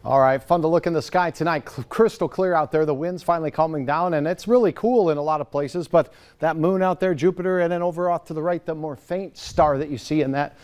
All right, fun to look in the sky tonight. Crystal clear out there. The wind's finally calming down, and it's really cool in a lot of places. But that moon out there, Jupiter, and then over off to the right, the more faint star that you see in that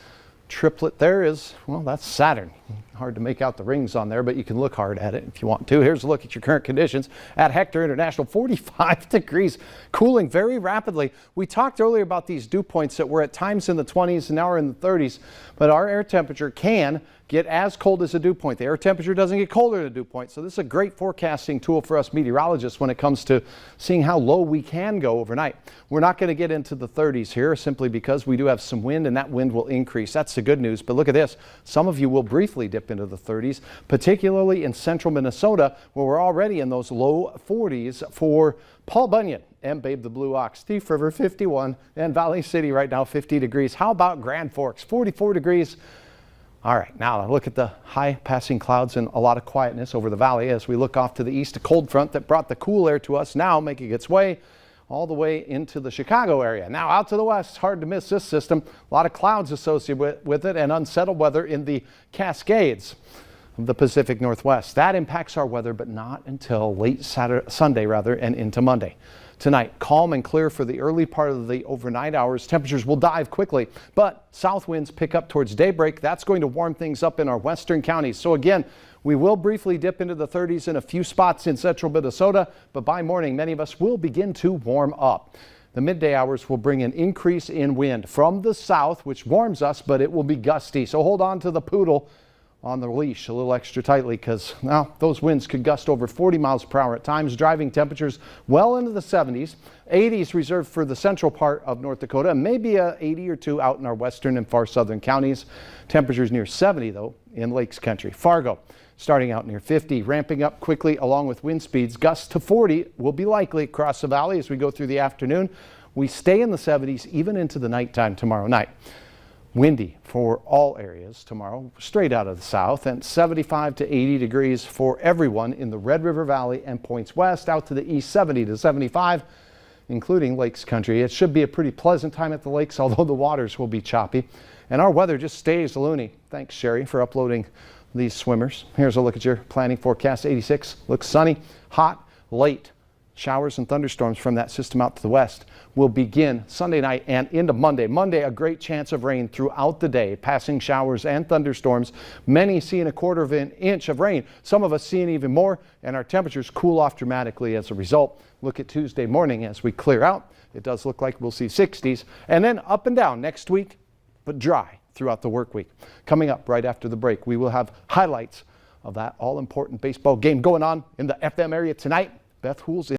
triplet there is, well, that's Saturn. Hard to make out the rings on there, but you can look hard at it if you want to. Here's a look at your current conditions at Hector International. 45 degrees, cooling very rapidly. We talked earlier about these dew points that were at times in the 20s and now are in the 30s, but our air temperature can get as cold as a dew point. The air temperature doesn't get colder than a dew point, so this is a great forecasting tool for us meteorologists when it comes to seeing how low we can go overnight. We're not going to get into the 30s here simply because we do have some wind, and that wind will increase. That's the good news. But look at this. Some of you will briefly dip into the 30s, particularly in central Minnesota, where we're already in those low 40s for Paul Bunyan and Babe the Blue Ox. Thief River 51 and Valley City right now 50 degrees. How about Grand Forks 44 degrees? All right, now look at the high passing clouds and a lot of quietness over the valley as we look off to the east. A cold front that brought the cool air to us now making its way all the way into the Chicago area. Now out to the west, hard to miss this system. A lot of clouds associated with it and unsettled weather in the Cascades of the Pacific Northwest. That impacts our weather, but not until late Sunday and into Monday. Tonight, calm and clear for the early part of the overnight hours. Temperatures will dive quickly, but south winds pick up towards daybreak. That's going to warm things up in our western counties. So again, we will briefly dip into the 30s in a few spots in central Minnesota, but by morning, many of us will begin to warm up. The midday hours will bring an increase in wind from the south, which warms us, but it will be gusty. So hold on to the poodle on the leash a little extra tightly, because now those winds could gust over 40 miles per hour at times, driving temperatures well into the 70s. 80s reserved for the central part of North Dakota, and maybe a 80 or 2 out in our western and far southern counties. Temperatures near 70 though in Lakes Country. Fargo starting out near 50, ramping up quickly along with wind speeds. Gusts to 40 will be likely across the valley as we go through the afternoon. We stay in the 70s even into the nighttime tomorrow night. Windy for all areas tomorrow, straight out of the south, and 75 to 80 degrees for everyone in the Red River Valley and points west. Out to the east, 70 to 75, including Lakes Country. It should be a pretty pleasant time at the lakes, although the waters will be choppy. And our weather just stays loony. Thanks, Sherry, for uploading these swimmers. Here's a look at your planning forecast. 86 looks sunny, hot, late. Showers and thunderstorms from that system out to the west will begin Sunday night and into Monday. Monday, a great chance of rain throughout the day, passing showers and thunderstorms. Many seeing a quarter of an inch of rain. Some of us seeing even more, and our temperatures cool off dramatically as a result. Look at Tuesday morning as we clear out. It does look like we'll see 60s, and then up and down next week, but dry throughout the work week. Coming up right after the break, we will have highlights of that all-important baseball game going on in the FM area tonight. Beth Hool's in.